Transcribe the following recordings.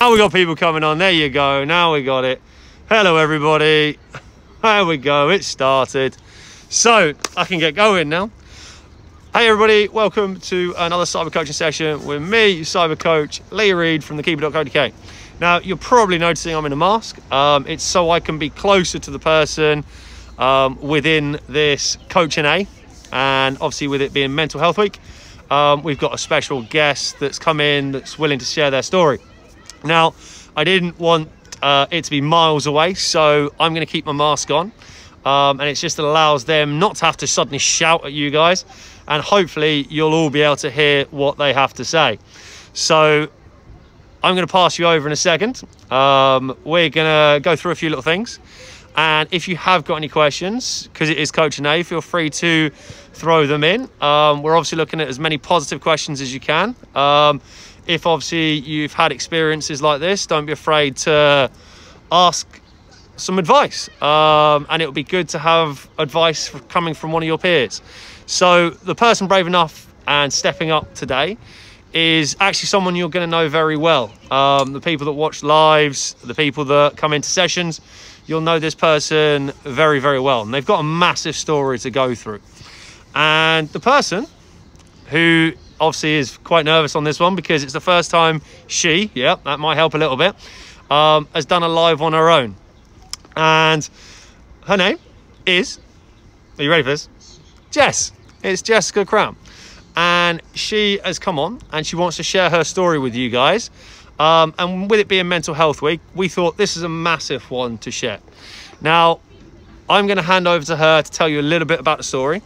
Now we got people coming on. There you go. Now we got it. Hello, everybody. There we go. It started. So I can get going now. Hey, everybody. Welcome to another cyber coaching session with me, your cyber coach, Lee Reed from thekeeper.co.uk. Now, you're probably noticing I'm in a mask. It's so I can be closer to the person within this coaching A. And obviously, with it being Mental Health Week, we've got a special guest that's come in that's willing to share their story. Now, I didn't want it to be miles away, so I'm going to keep my mask on. And it just allows them not to have to suddenly shout at you guys. And hopefully, you'll all be able to hear what they have to say. So I'm going to pass you over in a second. We're going to go through a few little things. And if you have got any questions, because it is Coaching A, feel free to throw them in. We're obviously looking at as many positive questions as you can. If obviously you've had experiences like this, don't be afraid to ask some advice. And it would be good to have advice coming from one of your peers. So the person brave enough and stepping up today is actually someone you're going to know very well. The people that watch lives, the people that come into sessions, you'll know this person very, very well. And they've got a massive story to go through. And the person who obviously is quite nervous on this one because it's the first time she, yeah, that might help a little bit, has done a live on her own. And her name is, are you ready for this? Jess. It's Jessica Crown. And she has come on and she wants to share her story with you guys. And with it being Mental Health Week, we thought this is a massive one to share. Now, I'm going to hand over to her to tell you a little bit about the story.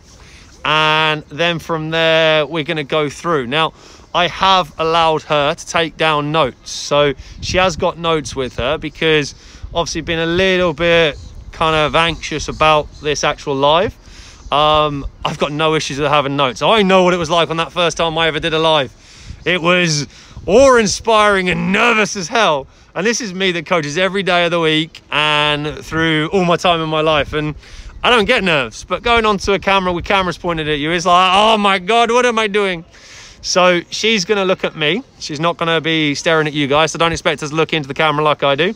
And then from there, we're going to go through. Now, I have allowed her to take down notes. So she has got notes with her because obviously been a little bit kind of anxious about this actual live. I've got no issues with having notes. I know what it was like on that first time I ever did a live. It was awe-inspiring and nervous as hell. And this is me that coaches every day of the week and through all my time in my life. And I don't get nerves, but going onto a camera with cameras pointed at you is like, oh my God, what am I doing? So she's going to look at me. She's not going to be staring at you guys. So don't expect us to look into the camera like I do.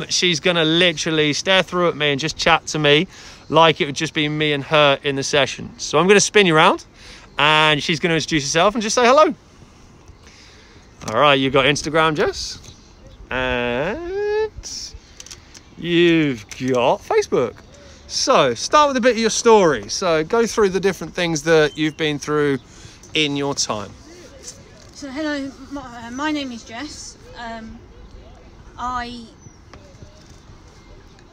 She's going to literally stare through at me and just chat to me like it would just be me and her in the session. So I'm going to spin you around and she's going to introduce herself and just say hello. All right, you've got Instagram, Jess, and you've got Facebook. So start with a bit of your story. So go through the different things that you've been through in your time. So hello, my name is Jess.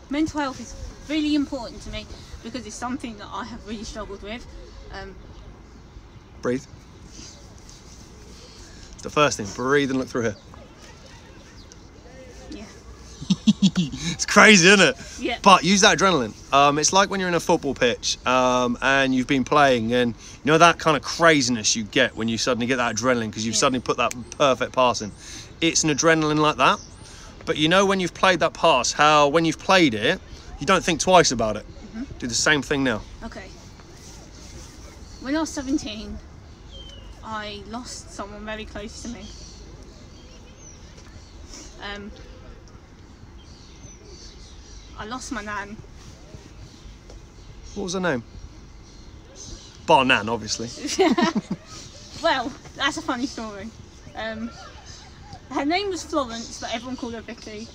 Mental health is really important to me because it's something that I have really struggled with. Breathe. The first thing, breathe and look through here. Yeah. It's crazy, isn't it? Yeah. But use that adrenaline. It's like when you're in a football pitch and you've been playing and you know that kind of craziness you get when you suddenly get that adrenaline because you've suddenly put that perfect pass in. It's an adrenaline like that. But you know when you've played that pass, how when you've played it, you don't think twice about it. Mm-hmm. Do the same thing now. Okay. When I was 17, I lost someone very close to me. I lost my nan. What was her name? Bar Nan, obviously. Well, that's a funny story. Her name was Florence, but everyone called her Vicky.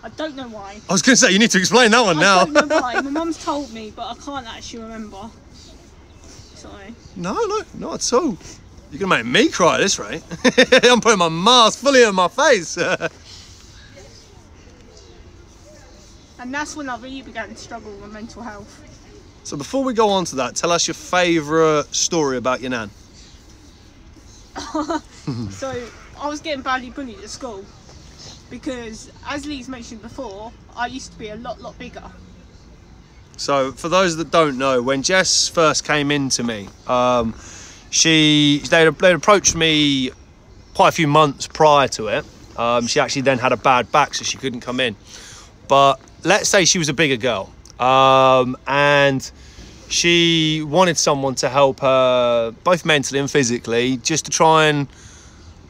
I don't know why. I was going to say, you need to explain that one now. I don't know why. My mum's told me, but I can't actually remember. Sorry. No, not at all. You're going to make me cry at this rate. I'm putting my mask fully on my face. And that's when I really began to struggle with mental health. So before we go on to that, tell us your favourite story about your nan. So I was getting badly bullied at school because, as Lee's mentioned before, I used to be a lot bigger. So for those that don't know, when Jess first came into me, they'd approached me quite a few months prior to it. She actually then had a bad back, so she couldn't come in. But let's say she was a bigger girl, and she wanted someone to help her both mentally and physically, just to try and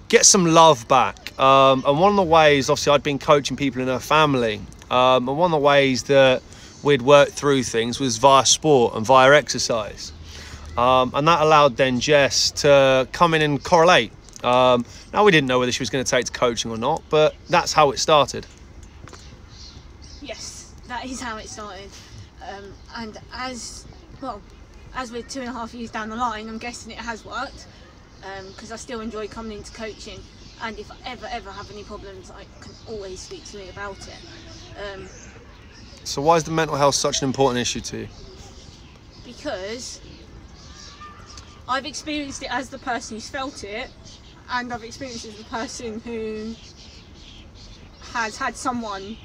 get some love back. and one of the ways, obviously, I'd been coaching people in her family, and one of the ways that we'd worked through things was via sport and via exercise, and that allowed then Jess to come in and correlate. Now, we didn't know whether she was going to take to coaching or not, but that's how it started. Yes, that is how it started. And as we're 2.5 years down the line, I'm guessing it has worked, because I still enjoy coming into coaching, and if I ever have any problems, I can always speak to me about it. So why is the mental health such an important issue to you? Because I've experienced it as the person who's felt it, and I've experienced it as the person who has had someone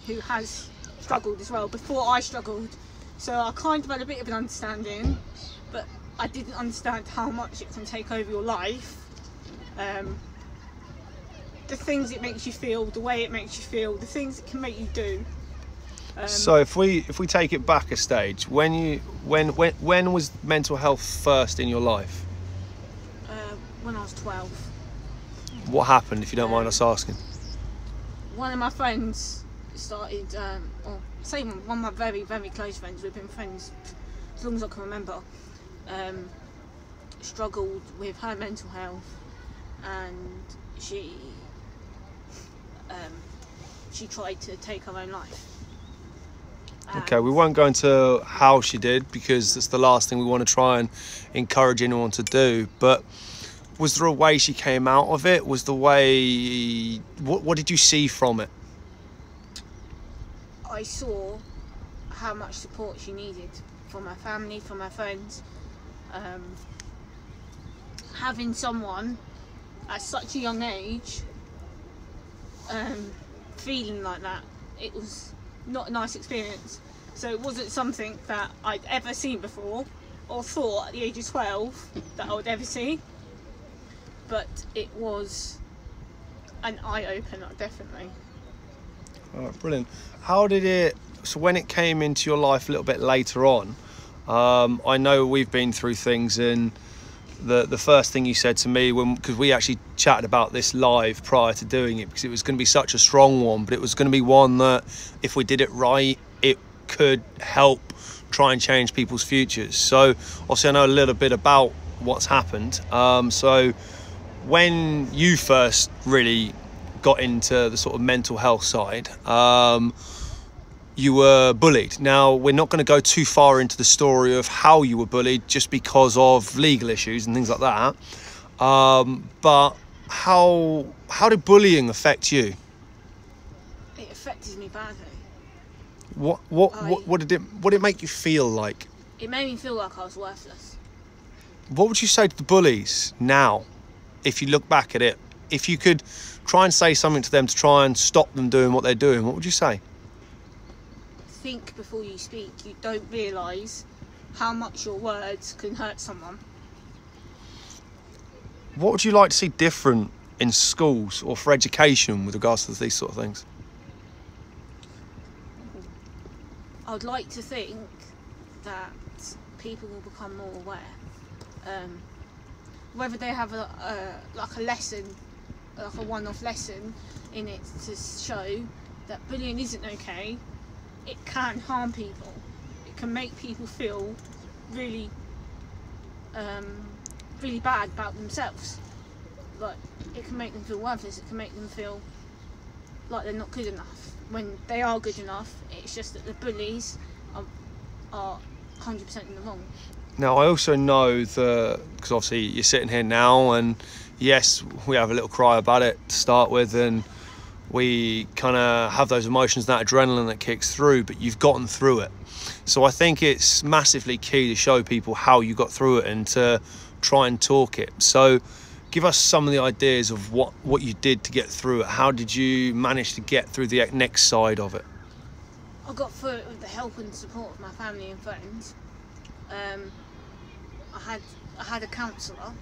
who has struggled as well before I struggled. So I kind of had a bit of an understanding, but I didn't understand how much it can take over your life. The things it makes you feel, the way it makes you feel, the things it can make you do. So if we take it back a stage, when was mental health first in your life? When I was 12. What happened, if you don't mind us asking? One of my friends started, one of my very, very close friends, we've been friends as long as I can remember, struggled with her mental health, and she tried to take her own life. Okay, we won't go into how she did, because it's the last thing we want to try and encourage anyone to do, but was there a way she came out of it? Was the way... What did you see from it? I saw how much support she needed from her family, from her friends. Having someone at such a young age feeling like that, it was not a nice experience. So it wasn't something that I'd ever seen before or thought at the age of 12 that I would ever see, but it was an eye-opener, definitely. Oh, brilliant. How did it... So when it came into your life a little bit later on, I know we've been through things, and the first thing you said to me, because we actually chatted about this live prior to doing it, because it was going to be such a strong one, but it was going to be one that if we did it right, it could help try and change people's futures. So obviously I know a little bit about what's happened. So when you first really got into the sort of mental health side, you were bullied. Now, we're not going to go too far into the story of how you were bullied, just because of legal issues and things like that. But how did bullying affect you? It affected me badly. What did it make you feel like? It made me feel like I was worthless. What would you say to the bullies now, if you look back at it? If you could try and say something to them to try and stop them doing what they're doing, what would you say? Think before you speak. You don't realise how much your words can hurt someone. What would you like to see different in schools or for education with regards to these sort of things? I'd like to think that people will become more aware. Whether they have a lesson, like a one-off lesson in it to show that bullying isn't okay. It can harm people. It can make people feel really, really bad about themselves. Like, it can make them feel worthless. It can make them feel like they're not good enough when they are good enough. It's just that the bullies are 100% in the wrong. Now, I also know that, because obviously you're sitting here now, and yes, we have a little cry about it to start with, and we kind of have those emotions, that adrenaline that kicks through, but you've gotten through it. So I think it's massively key to show people how you got through it and to try and talk it. So give us some of the ideas of what you did to get through it. How did you manage to get through the next side of it? I got through it with the help and support of my family and friends. I had a counsellor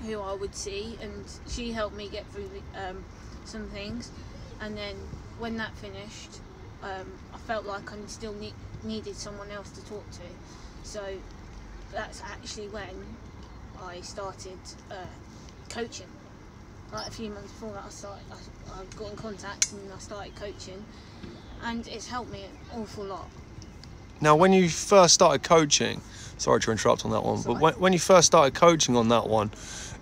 who I would see, and she helped me get through some things. And then when that finished, I felt like I still needed someone else to talk to. So that's actually when I started coaching. like a few months before that, I got in contact and I started coaching, and it's helped me an awful lot. Now, when you first started coaching, sorry to interrupt on that one, but when you first started coaching on that one,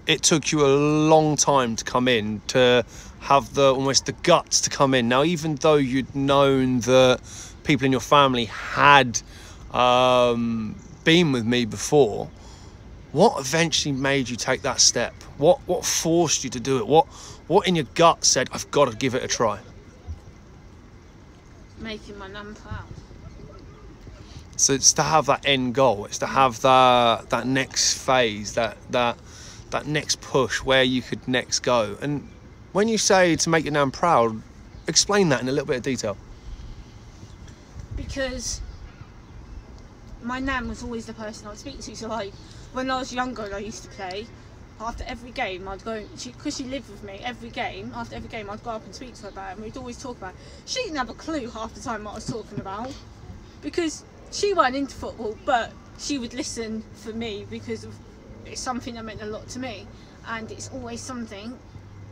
it took you a long time to come in, to have almost the guts to come in. Now, even though you'd known that people in your family had been with me before, what eventually made you take that step? What forced you to do it? What in your gut said, I've got to give it a try? Making my nan proud. So it's to have that end goal. It's to have that next phase, that next push where you could next go. And when you say to make your nan proud, explain that in a little bit of detail. Because my nan was always the person I'd speak to. So like when I was younger and I used to play, after every game I'd go, because she lived with me, after every game I'd go up and speak to her about it, and we'd always talk about it. She didn't have a clue half the time what I was talking about, because she weren't into football, but she would listen for me because it's something that meant a lot to me, and it's always something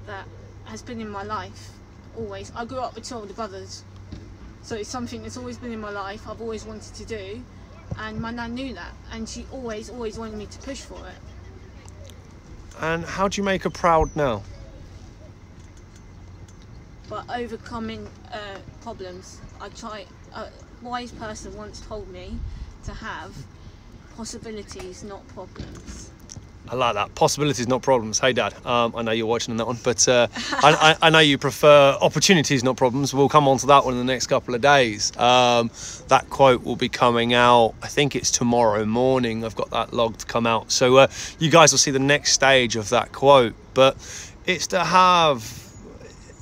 that has been in my life, always. I grew up with two older brothers, so it's something that's always been in my life, I've always wanted to do, and my nan knew that, and she always wanted me to push for it. And how do you make her proud now? By overcoming problems. A wise person once told me to have possibilities, not problems. I like that. Possibilities, not problems. Hey, Dad. I know you're watching on that one, but I know you prefer opportunities, not problems. We'll come on to that one in the next couple of days. That quote will be coming out, I think it's tomorrow morning. I've got that log to come out. So you guys will see the next stage of that quote. But it's to have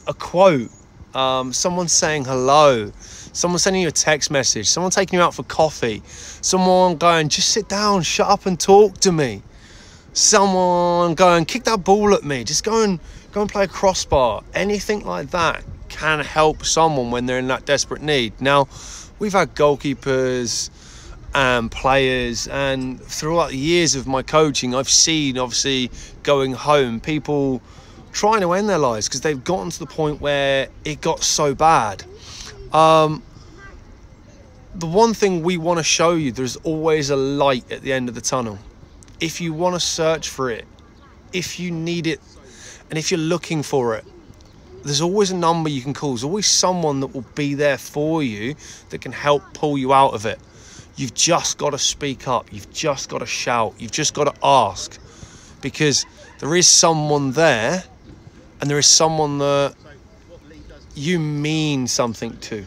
a quote, someone saying hello, someone sending you a text message, someone taking you out for coffee, someone going, just sit down, shut up and talk to me. Someone going, kick that ball at me, just go and play a crossbar. Anything like that can help someone when they're in that desperate need. Now, we've had goalkeepers and players, and throughout the years of my coaching, I've seen, obviously, going home, people trying to end their lives because they've gotten to the point where it got so bad. The one thing we want to show you, there's always a light at the end of the tunnel. If you want to search for it, if you need it, and if you're looking for it, there's always a number you can call. There's always someone that will be there for you that can help pull you out of it. You've just got to speak up. You've just got to shout. You've just got to ask, because there is someone there, and there is someone that you mean something to.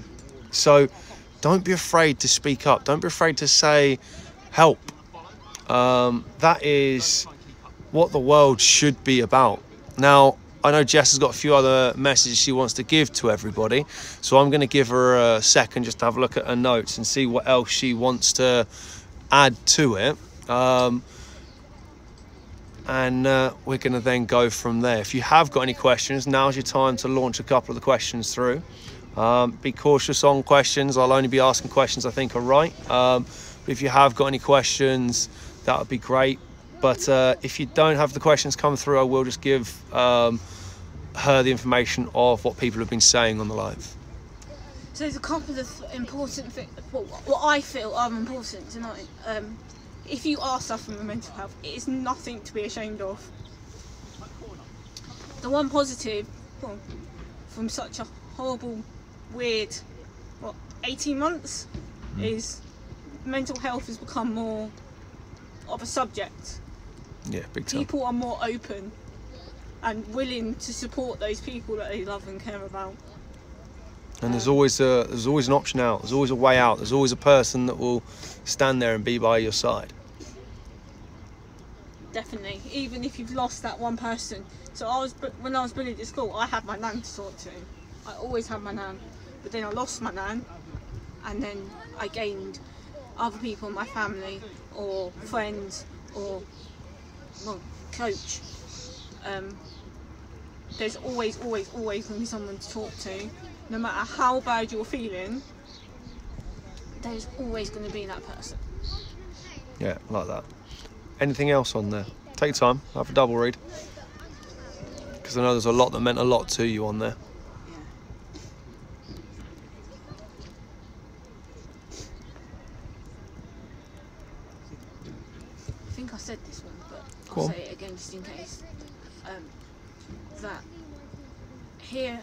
So don't be afraid to speak up. Don't be afraid to say help. That is what the world should be about. Now, I know Jess has got a few other messages she wants to give to everybody, so I'm going to give her a second just to have a look at her notes and see what else she wants to add to it. And we're going to then go from there. If you have got any questions, now's your time to launch a couple of the questions through. Be cautious on questions. I'll only be asking questions I think are right. But if you have got any questions, that would be great. But if you don't have the questions come through, I will just give her the information of what people have been saying on the live. So there's a couple of important things, what I feel are important tonight. If you are suffering with mental health, it is nothing to be ashamed of. The one positive from such a horrible, weird, 18 months, is mental health has become more of a subject. Yeah, big time. People are more open and willing to support those people that they love and care about. And there's always an option out. There's always a way out. There's always a person that will stand there and be by your side. Definitely, even if you've lost that one person. So when I was bullied at school, I had my nan to talk to. I always had my nan, but then I lost my nan, and then I gained other people in my family or friends or coach. There's always going to be someone to talk to. No matter how bad you're feeling, there's always going to be that person. Yeah, like that. Anything else on there? Take your time, have a double read. Because because I know there's a lot that meant a lot to you on there. Yeah. I think I said this one, but I'll say it again just in case. That here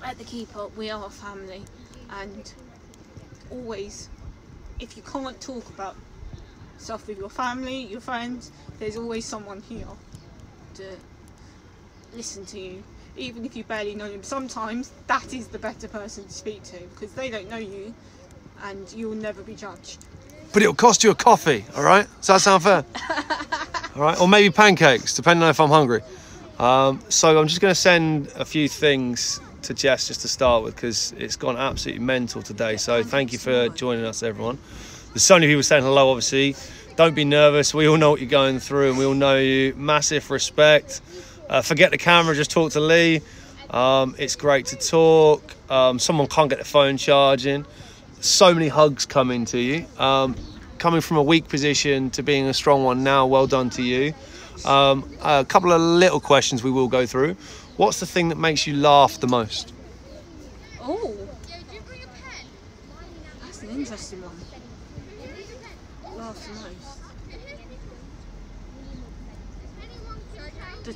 at the Keeper, we are a family, and always, if you can't talk about stuff with your family, your friends, there's always someone here to listen to you, even if you barely know them. Sometimes that is the better person to speak to, because they don't know you and you'll never be judged. But it'll cost you a coffee, all right? Does that sound fair? All right, or maybe pancakes, depending on if I'm hungry. So I'm just going to send a few things to Jess just to start with, because it's gone absolutely mental today. So thank you for joining us, everyone. There's so many people saying hello, obviously. Don't be nervous. We all know what you're going through, and we all know you. Massive respect. Forget the camera, just talk to Lee. It's great to talk. Someone can't get the phone charging. So many hugs coming to you. Coming from a weak position to being a strong one now, well done to you. A couple of little questions we will go through. What's the thing that makes you laugh the most? Oh, that's an interesting one. Laugh the most. The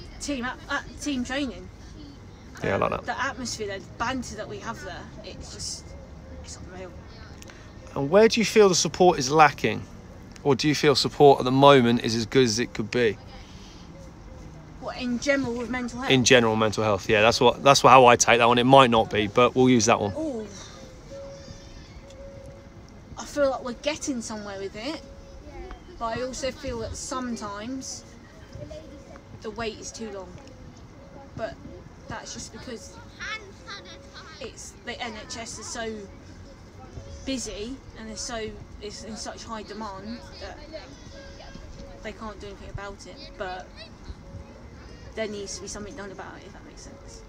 team training. Yeah, I like that. The atmosphere, the banter that we have there, it's unreal. And where do you feel the support is lacking? Or do you feel support at the moment is as good as it could be? What, in general with mental health? In general mental health, yeah, that's how I take that one. It might not be, but we'll use that one. Oh, I feel like we're getting somewhere with it, but I also feel that sometimes the wait is too long. But that's just because the NHS is so busy and it's in such high demand that they can't do anything about it. But there needs to be something done about it, if that makes sense.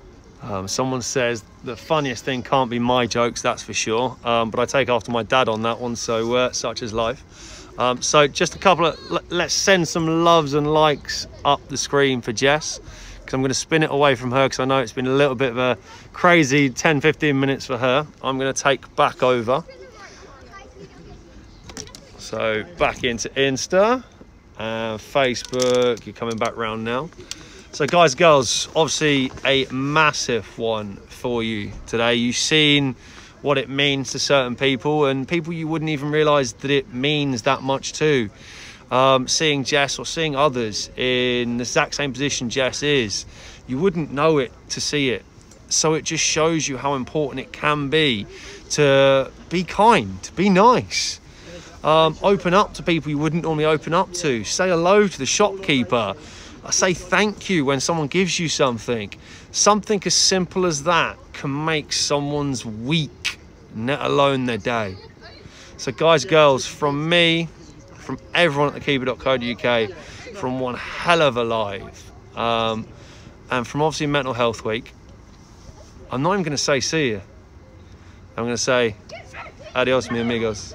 Someone says the funniest thing can't be my jokes, that's for sure. But I take after my dad on that one, so such is life. So just a couple of, let's send some loves and likes up the screen for Jess, because I'm going to spin it away from her, because I know it's been a little bit of a crazy 10-15 minutes for her. I'm going to take back over. So back into Insta and Facebook. You're coming back round now. So guys, girls, obviously a massive one for you today. You've seen what it means to certain people, and people you wouldn't even realise that it means that much to. Seeing Jess or seeing others in the exact same position Jess is, you wouldn't know it to see it. So it just shows you how important it can be to be kind, to be nice. Open up to people you wouldn't normally open up to. Say hello to the shopkeeper. Say thank you when someone gives you something. Something as simple as that can make someone's week, let alone their day. So guys, girls, from me, from everyone at thekeeper.co.uk, from one hell of a live, and from obviously Mental Health Week, I'm not even going to say see you. I'm going to say adios, mi amigos.